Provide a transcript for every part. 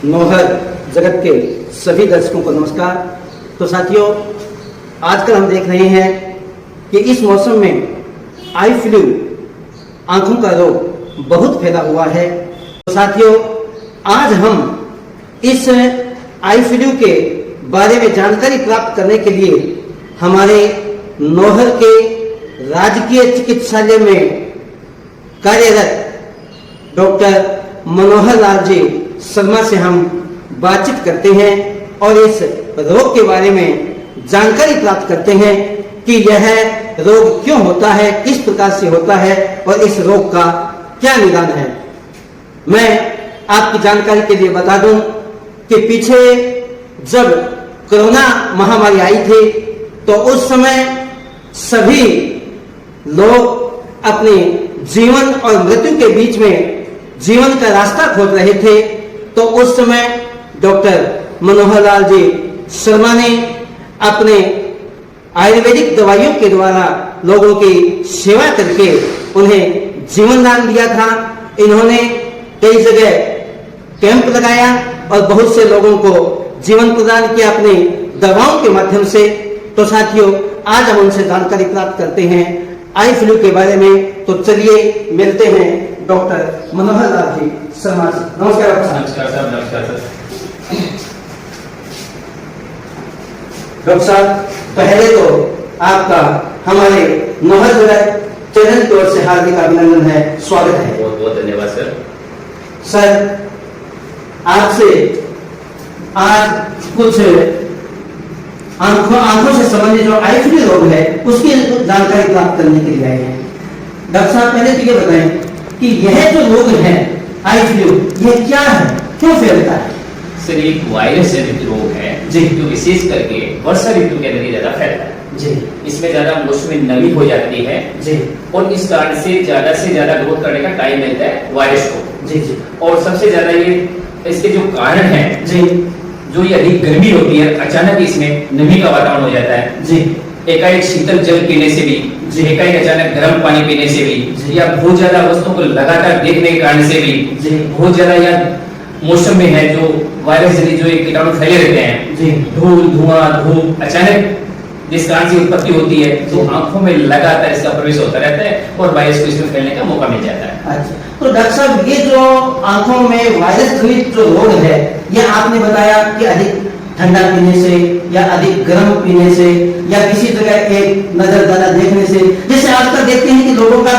नौहर जगत के सभी दर्शकों को नमस्कार। तो साथियों, आजकल हम देख रहे हैं कि इस मौसम में आई फ्लू आंखों का रोग बहुत फैला हुआ है। तो साथियों, आज हम इस आई फ्लू के बारे में जानकारी प्राप्त करने के लिए हमारे नौहर के राजकीय चिकित्सालय में कार्यरत डॉक्टर मनोहर लाल जी शर्मा से हम बातचीत करते हैं और इस रोग के बारे में जानकारी प्राप्त करते हैं कि यह रोग क्यों होता है, किस प्रकार से होता है और इस रोग का क्या निदान है। मैं आपकी जानकारी के लिए बता दूं कि पीछे जब कोरोना महामारी आई थी तो उस समय सभी लोग अपने जीवन और मृत्यु के बीच में जीवन का रास्ता खोज रहे थे। तो उस समय डॉक्टर मनोहर लाल जी शर्मा ने अपने आयुर्वेदिक दवाइयों के द्वारा लोगों की सेवा करके उन्हें जीवन दान दिया था। इन्होंने कई जगह कैंप लगाया और बहुत से लोगों को जीवन प्रदान किया अपनी दवाओं के माध्यम से। तो साथियों, आज हम उनसे जानकारी प्राप्त करते हैं आई फ्लू के बारे में। तो चलिए मिलते हैं डॉक्टर मनोहर लाल जी शर्मा से। नमस्कार। नमस्कार साहब। नमस्कार सर। डॉक्टर साहब, पहले तो आपका हमारे नौहर जगत चैनल की ओर से हार्दिक अभिनंदन है, स्वागत है। बहुत बहुत धन्यवाद सर। सर, आपसे आज कुछ आंखों से संबंधित जो आई फ्लू रोग है उसकी जानकारी प्राप्त करने के लिए आए हैं। डॉक्टर साहब, पहले तो ये बताएं कि यह जो रोग है आई फ्लू, यह क्या है, क्यों फैलता है? सर, ये एक वायरस जनित रोग है जी, जो विशेष करके वर्षा ऋतु के अंदर ज्यादा फैलता है जी। इसमें ज्यादा मौसम में नमी हो जाती है जी, और इस कारण से ज्यादा ग्रोथ करने का टाइम मिलता है वायरस को। जी जी। और सबसे ज्यादा ये इसके जो कारण है जी, जो ये अधिक गर्मी होती है, अचानक इसमें नमी का वातावरण हो जाता है जी, एकाएक शीतल जल पीने से भी, एकाएक अचानक गर्म पानी पीने से भी, या बहुत ज्यादा वस्तुओं को लगातार देखने के कारण से भी, बहुत ज्यादा या मौसम में है जो वायरस जनित जो एक कीटाणु फैले रहते हैं, धूल धुआं धूप अचानक जिस कारण से उत्पत्ति होती है, तो आंखों में लगातार इसका प्रवेश होता रहता है और वायरस को इसमें फैलने का मौका मिल जाता है। अच्छा, तो डॉक्टर साहब, ये जो आंखों में वायरस जनित जो रोग है, ये आपने बताया कि अधिक ठंडा पीने से या अधिक गर्म पीने से या किसी जगह एक नजर ज्यादा देखने से, जैसे आजकल देखते हैं कि लोगों का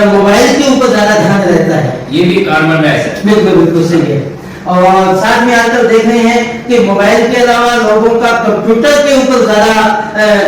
मोबाइल के ऊपर ज्यादा ध्यान रहता है, ये भी कारण बन रहा है सर। बिल्कुल बिल्कुल सही है। और साथ में आजकल देख रहे हैं कि मोबाइल के अलावा लोगों का कंप्यूटर के ऊपर ज्यादा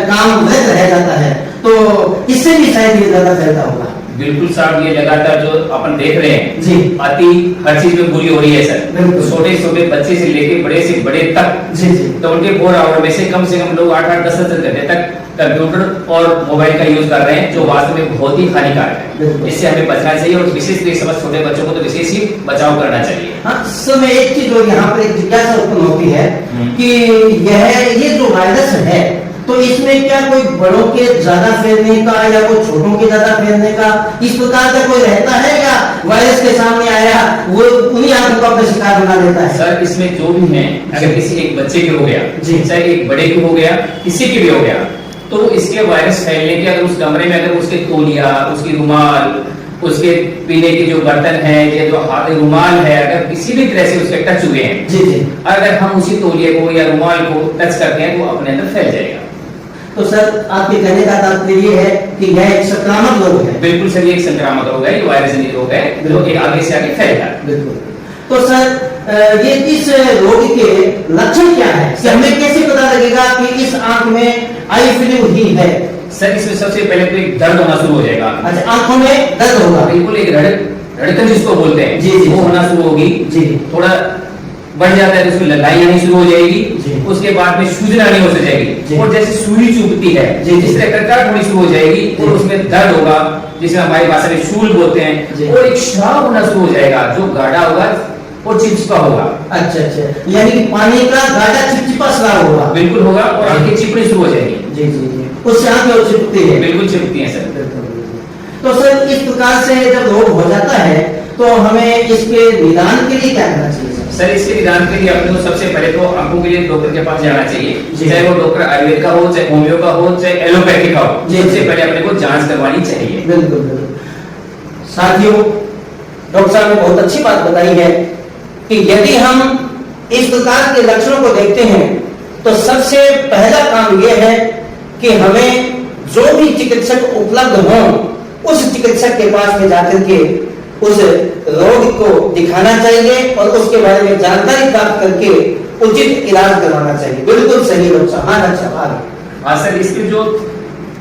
काम व्यस्त रह जाता है, तो इससे भी शायद ये ज्यादा फैलता होगा। बिल्कुल साहब, ये लगातार जो अपन देख रहे हैं जी, अति हर चीज में बुरी हो रही है सर। छोटे छोटे बच्चे से लेके बड़े से बड़े तक, जी जी, तो उनके 4 आवर में से कम लोग 8-8, 10-10 घंटे तक कंप्यूटर और मोबाइल का यूज कर रहे हैं, जो वास्तव में बहुत ही हानिकारक है। इससे हमें बचना चाहिए और विशेष रूप से छोटे बच्चों को तो विशेष ही बचाव करना चाहिए। हाँ, समय एक चीज और यहाँ पर एक जिज्ञासा उत्पन्न होती है कि ये जो वायरस है, तो इसमें क्या कोई बड़ों के ज्यादा फैलने का या कोई छोटों के ज्यादा फैलने का इस प्रकार का कोई रहता है, या वायरस के सामने आया वो उन्हीं आंखों का अपना शिकार बना देता है? सर, इसमें जो भी है, अगर किसी एक बच्चे के हो गया, चाहे एक बड़े के हो गया, किसी के भी हो गया, तो इसके वायरस फैलने के अगर उस कमरे में अगर उसके तौलिया, उसकी रुमाल, उसके पीने के जो बर्तन है या जो हाथ रुमाल है, अगर किसी भी तरह से उसके टच हुए हैं, जी जी, अगर हम उसी तौलिए को या रुमाल को टच करते हैं तो अपने अंदर फैल जाएगा। तो सर, आपके कहने का तात्पर्य ये है कि यह एक संक्रामक रोग है? बिल्कुल सर, ये एक संक्रामक रोग है, ये वायरस जनित रोग है जो कि आगे से आगे फैलता है। बिल्कुल। तो सर, ये इस रोग के लक्षण क्या है, कि हमें कैसे पता लगेगा कि इस आंख में आई फ्लू ही है? सर, इसमें सबसे पहले तो एक दर्द होना शुरू हो जाएगा। अच्छा, आंखों में दर्द होगा? बिल्कुल, एक धड़कन जिसको बोलते हैं, जी जी, वो होना शुरू होगी। जी, थोड़ा बढ़ जाता है तो उसमें ललाई आनी शुरू हो जाएगी, उसके बाद में सूजन आनी हो जाएगी, और जैसे सुई चुभती है जिस तरह कड़काहट होनी शुरू हो जाएगी, और उसमें दर्द होगा जिसे हमारी भाषा में शूल बोलते हैं, और एक श्राव होना शुरू हो जाएगा जो गाढ़ा होगा और चिपचिपा होगा। अच्छा अच्छा, यानी कि पानी का गाढ़ा चिपचिपा श्राव होगा? बिल्कुल होगा, और आंखें चिपनी शुरू हो जाएगी। जी जी जी, उससे आंखें और चिपकती है? बिल्कुल चिपकती है सर। तो सर, इस प्रकार से जब रोग हो जाता है तो हमें इसके निदान के लिए क्या करना चाहिए? सर इसके निदान के लिए अपने को सबसे पहले तो आंखों के लिए डॉक्टर के पास जाना चाहिए, जी। चाहे वो डॉक्टर आयुर्वेद का हो, चाहे होम्यो का हो, चाहे एलोपैथी का हो। जी। सबसे पहले अपने को जांच करवानी चाहिए। बिल्कुल बिल्कुल। साथियों, डॉक्टर साहब ने बहुत अच्छी बात बताई है कि यदि हम इस प्रकार के लक्षणों को देखते हैं तो सबसे पहला काम यह है कि हमें जो भी चिकित्सक उपलब्ध हो उस चिकित्सक के पास में जाकर के उस रोग को दिखाना चाहिए और उसके बारे में जानकारी प्राप्त करके उचित इलाज करवाना चाहिए। बिल्कुल सही डॉक्टर साहब। हाँ डॉक्टर साहब आगे। हाँ सर, इसके जो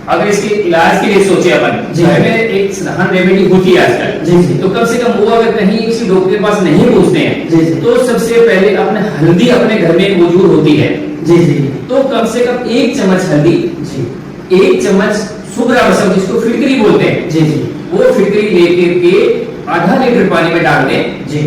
अगर इसके इलाज के लिए सोचे अपन, जी। घर में एक साधारण रेमेडी होती है आजकल, जी जी। तो कम से कम वो अगर कहीं किसी डॉक्टर के पास नहीं पहुंचते हैं, जी जी। तो सबसे पहले अपने हल्दी अपने घर में मौजूद होती है, जी जी। तो कम से कम 1 चम्मच हल्दी, जी 1 चम्मच सुगरा बसम जिसको फिटकरी बोलते हैं, जी जी। वो फिटकरी लेकर के आधा लीटर पानी में डाल दें जी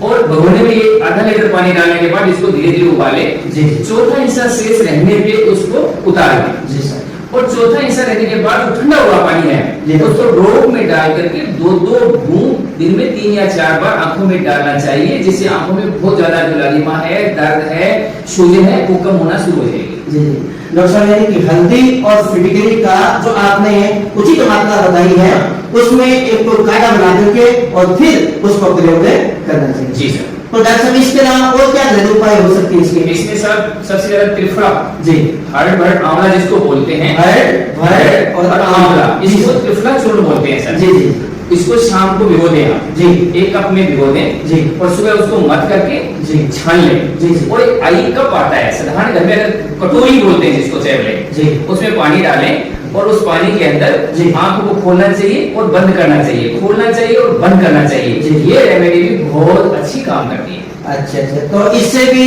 और भगोने में ये आधा लीटर पानी डालने के बाद इसको धीरे धीरे उबाले। जी जी। चौथा हिस्सा शेष रहने पे उसको उतार दें जी सर। और चौथा हिस्सा रहने के बाद जो ठंडा हुआ पानी जी। है उसको रोग में डाल करके 2-2 बूंद दिन में 3 या 4 बार आंखों में डालना चाहिए, जिससे आंखों में बहुत ज्यादा जो लालिमा है, दर्द है, सूजन है, वो कम होना शुरू हो जाएगी। जी जी। डॉक्टर साहब यानी कि हल्दी और फिटकरी का जो आपने उचित मात्रा बताई है उसमें एक तो काढ़ा बना करके और फिर उसको प्रयोग करना चाहिए। जी सर। तो डॉक्टर साहब इसके अलावा और क्या घरेलू उपाय हो सकते हैं इसके? इसमें सर सबसे ज्यादा त्रिफला, जी हरड़ भरड़ आंवला जिसको बोलते हैं, हरड़ भरड़ और आंवला, जी इसको त्रिफला चूर्ण बोलते हैं सर। जी जी। इसको शाम को भिगो दें आप, जी 1 कप में भिगो दें जी और सुबह उसको मत करके जी छान लें। जी जी। और एक आई कप आता है साधारण घर में, अगर कटोरी बोलते हैं जिसको चैवले, जी उसमें पानी डालें और उस पानी के अंदर जी। आंख को खोलना चाहिए और बंद करना चाहिए, खोलना चाहिए और बंद करना चाहिए। जी। ये रेमेडी भी बहुत अच्छी काम करती है। अच्छा अच्छा। तो इससे भी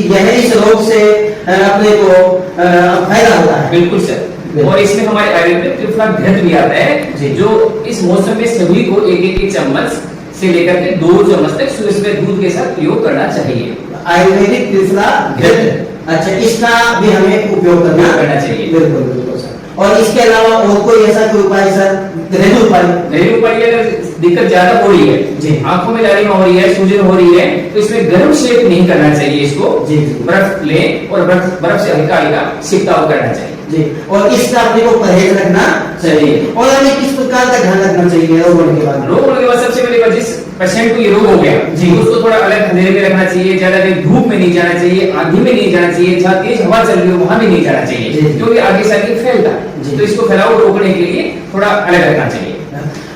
यह इस रोग से अपने को फायदा होता है? बिल्कुल सर। और इसमें हमारे आयुर्वेद में त्रिफला घृत भी आता जी। है, जो इस मौसम में सभी को 1-1 चम्मच से लेकर के 2 चम्मच तक सुबह सुबह दूध के साथ प्रयोग करना चाहिए। आयुर्वेदिक त्रिफला घृत, अच्छा इसका भी हमें उपयोग करना चाहिए। बिल्कुल बिल्कुल सर। और इसके अलावा और कोई ऐसा कोई उपाय सर, घरेलू उपाय? घरेलू उपाय अगर दिक्कत ज्यादा हो रही है, जी आंखों में लालिमा हो रही है, सूजन हो रही है, तो इसमें गर्म सेक नहीं करना चाहिए इसको। जी जी। बर्फ लें और बर्फ से हल्का हल्का सिकताव करना चाहिए। जी। और इसका अपने को परहेज रखना चाहिए। और हमें किस प्रकार का ध्यान रखना चाहिए रोग होने के बाद? रोग होने के बाद सबसे पहले जिस पेशेंट को ये रोग हो गया जी। उसको थोड़ा अलग अंधेरे में रखना चाहिए, ज्यादा देर धूप में नहीं जाना चाहिए, आंधी में नहीं जाना चाहिए, जहाँ तेज हवा चल रही हो वहां भी नहीं जाना जी। चाहिए, क्योंकि आगे से आगे फैलता जी। है। तो इसको फैलाव रोकने के लिए थोड़ा अलग रखना चाहिए।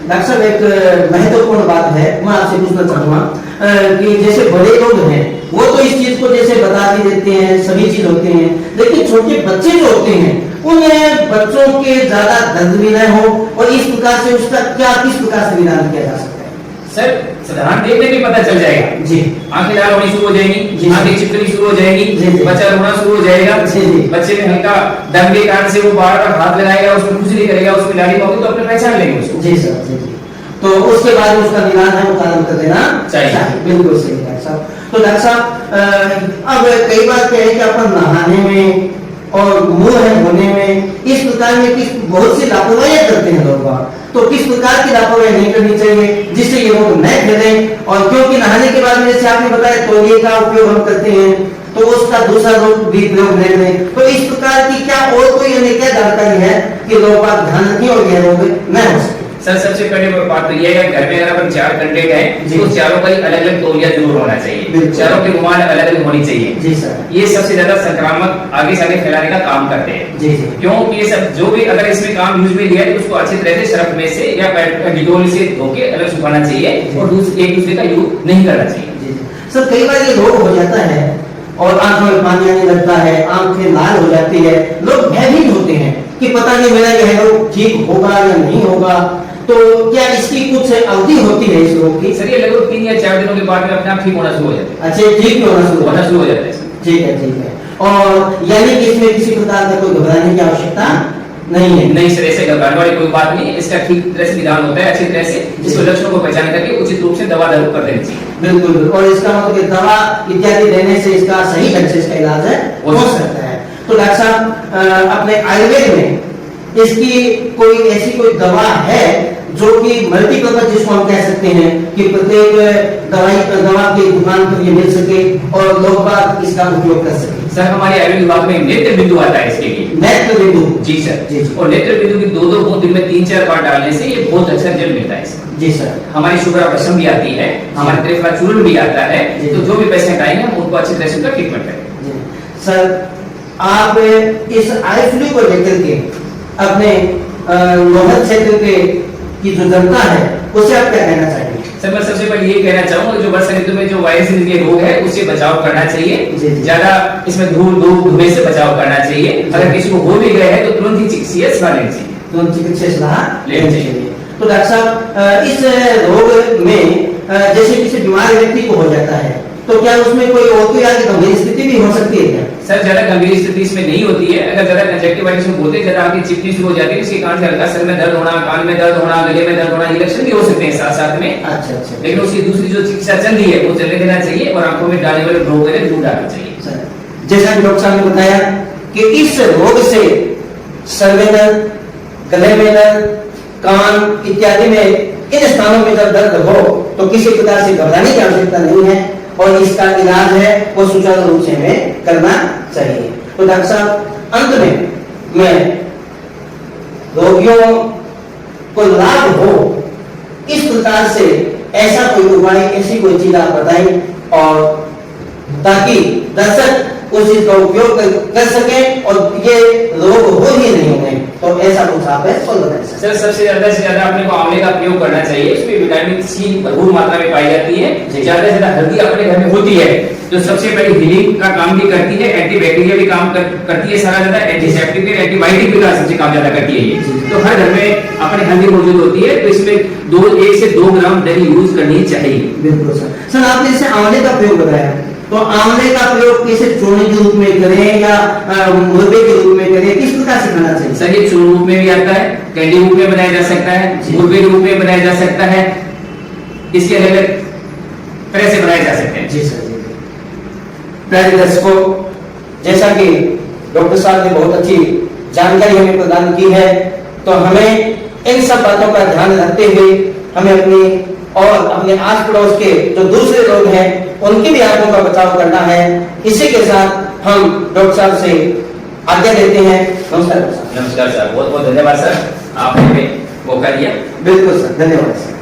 डॉक्टर साहब एक महत्वपूर्ण बात है, मैं आपसे पूछना चाहूंगा कि जैसे बड़े लोग हैं वो तो इस चीज को जैसे बता भी देते हैं, सभी चीज होते हैं, लेकिन छोटे बच्चे जो होते हैं उन्हें बच्चों के ज्यादा दर्द भी न हो और इस प्रकार से उसका क्या किस प्रकार से निदान किया जा सकता है? सर साधारण देखने में पता चल जाएगा जी। आंखें लाल होनी शुरू हो जाएंगी, जी। आंखें चिपकनी शुरू हो जाएंगी, जी, जी। बच्चा रोना शुरू हो जाएगा, जी, जी। बच्चे में हल्का दम के कारण से वो बार बार हाथ लगाएगा, उसमें कुछ नहीं करेगा, उसमें लालिमा होगी तो अपने पहचान लेंगे उसको। जी सर जी जी। तो उसके बाद उसका निदान है वो कारण कर देना चाहिए। बिल्कुल सही डॉक्टर साहब। तो डॉक्टर साहब अब कई बार क्या है कि अपन नहाने में और मुंह है धोने में इस प्रकार में किस बहुत सी लापरवाही करते हैं लोग, तो किस प्रकार की लापरवाही नहीं करनी चाहिए जिससे ये रोग न फैले? और क्योंकि नहाने के बाद में जैसे आपने बताया तौलिए का उपयोग हम करते हैं तो उसका दूसरा रोग भी प्रयोग नहीं करें, तो इस प्रकार की क्या और कोई हमें क्या जानकारी है कि लोग आप ध्यान रखें और यह रोग न हो सके? सर सबसे पहले बात तो ये है घर में अगर अपन 4 कैंडिडेट हैं जी। तो चारों का अलग अलग तौलिया जरूर होना चाहिए, बिल्कुल। चारों की रुमाल अलग अलग होनी चाहिए। जी सर। ये सबसे ज्यादा संक्रामक आगे से आगे फैलाने का काम करते हैं। जी जी। क्योंकि ये सब जो भी अगर इसमें काम यूज में लिया है तो उसको अच्छी तरह से सर्फ में से या डिटोल से धो के अलग सुखाना चाहिए और एक दूसरे का यूज नहीं करना चाहिए। जी सर, कई बार ये रोग हो जाता है और आंखों में पानी आने लगता है, आंखें लाल हो जाती है, लोग भयभीत होते हैं कि पता नहीं मेरा यह रोग ठीक होगा या नहीं होगा, तो क्या इसकी कुछ अवधि होती है इस रोग की? सर ये लगभग 3 या 4 दिनों के बाद में अपने आप ठीक होना शुरू हो जाता है। अच्छा ठीक होना शुरू हो जाता है सर। ठीक है ठीक है। और यानी कि इसमें किसी प्रकार का कोई घबराने की आवश्यकता नहीं है? नहीं सर, ऐसे घबराने वाली कोई बात नहीं है, इसका ठीक तरह से निदान होता है, अच्छी तरह से इसको लक्षणों को पहचान करके उचित रूप से दवा दारू कर देनी चाहिए। बिल्कुल। और इसका मतलब कि दवा इत्यादि देने से इसका सही ढंग से इसका इलाज है हो सकता है। तो डॉक्टर साहब अपने आयुर्वेद में इसकी कोई ऐसी कोई दवा है जो कि मल्टीपर्पज, जिसको हम कह सकते हैं कि प्रत्येक दवा की दुकान पर ये मिल सके और लोग बाग इसका उपयोग कर सके? सर हमारे आयुर्वेद विभाग में नेत्र बिंदु आता है इसके लिए। नेत्र बिंदु? जी सर। जी जी। और नेत्र बिंदु की 2-2 बूंद दिन में 3-4 बार डालने से ये बहुत अच्छा रिजल्ट मिलता है इसका। जी सर। हमारी शुगर भस्म भी आती है, हमारे त्रिफला चूर्ण भी आता है, तो जो भी पेशेंट आएंगे हम उनको अच्छी तरह से उनका ट्रीटमेंट करेंगे। सर आप इस आई फ्लू को लेकर के अपने लोहर क्षेत्र के की जो जनता है उसे आप क्या कहना चाहेंगे? सर मैं सबसे पहले ये कहना चाहूंगा जो वर्षा ऋतु में जो वायरस जनित रोग है उससे बचाव करना चाहिए। ज्यादा इसमें धूल से बचाव करना चाहिए। अगर किसी को हो भी गए है तो तुरंत ही चिकित्सीय सलाह लेनी चाहिए। तुरंत चिकित्सीय सलाह लेनी चाहिए। तो डॉक्टर साहब इस रोग में जैसे किसी बीमार व्यक्ति को हो जाता है तो क्या उसमें कोई और कोई आगे गंभीर स्थिति भी हो सकती है क्या? सर ज्यादा गंभीर स्थिति इसमें नहीं होती है। अगर ज्यादा कंजक्टिवाइटिस में बोलते ज्यादा आपकी चिपकी शुरू हो जाती है, इसके कारण से हल्का सर में दर्द होना, कान में दर्द होना, गले में दर्द होना, ये लक्षण भी हो सकते हैं साथ साथ में। अच्छा अच्छा। लेकिन उसकी दूसरी जो चिकित्सा चल रही है वो चलने देना चाहिए और आंखों में डालने वाले ड्रॉप वगैरह दूर डालना चाहिए। जैसा कि डॉक्टर साहब ने बताया कि इस रोग से सर में दर्द, गले में दर्द, कान इत्यादि में इन स्थानों में जब दर्द हो तो किसी प्रकार से घबराने की आवश्यकता नहीं है और इसका इलाज है वो सुचारू रूप से हमें करना चाहिए। तो डॉक्टर साहब अंत में मैं रोगियों को लाभ हो इस प्रकार से ऐसा कोई उपाय, ऐसी कोई चीज आप बताएं और ताकि दर्शक उस चीज का उपयोग कर सके और ये रोग हो ही नहीं होंगे। तो ऐसा कुछ आप बताएं सर। सबसे ज्यादा से ज्यादा अपने को आंवले का प्रयोग करना चाहिए। इसमें विटामिन सी भरपूर मात्रा में पाई जाती है। ज्यादा से ज्यादा हल्दी अपने घर में होती है जो सबसे पहले हीलिंग का काम भी करती है, एंटीबैक्टीरिया भी काम करती है, सारा ज्यादा एंटीसेप्टिक एंटीबायोटिक भी का सबसे काम ज्यादा करती है ये। तो हर घर में अपने हल्दी मौजूद होती है तो इसमें 1 से 2 ग्राम दही यूज करनी चाहिए। बिल्कुल सर। सर आपने जैसे आंवले का प्रयोग बताया तो आंवले का प्रयोग कैसे चूर्ण के रूप में करें या मुरब्बे के रूप में करें, किस प्रकार से करना चाहिए? सर ये चूर्ण रूप में भी आता है, कैंडी रूप में बनाया जा सकता है, मुरब्बे रूप में बनाया जा सकता है, इसके अलग तरह से बनाए जा सकते हैं। जी सर जी। प्यारे दर्शकों, जैसा कि डॉक्टर साहब ने बहुत अच्छी जानकारी हमें प्रदान की है तो हमें इन सब बातों का ध्यान रखते हुए हमें अपने आस पड़ोस के जो दूसरे लोग हैं उनकी भी आंखों का बचाव करना है। इसी के साथ हम डॉक्टर साहब से आज्ञा लेते हैं। नमस्कार। नमस्कार सर, बहुत बहुत धन्यवाद सर, आपने मौका दिया। बिल्कुल सर, धन्यवाद सर।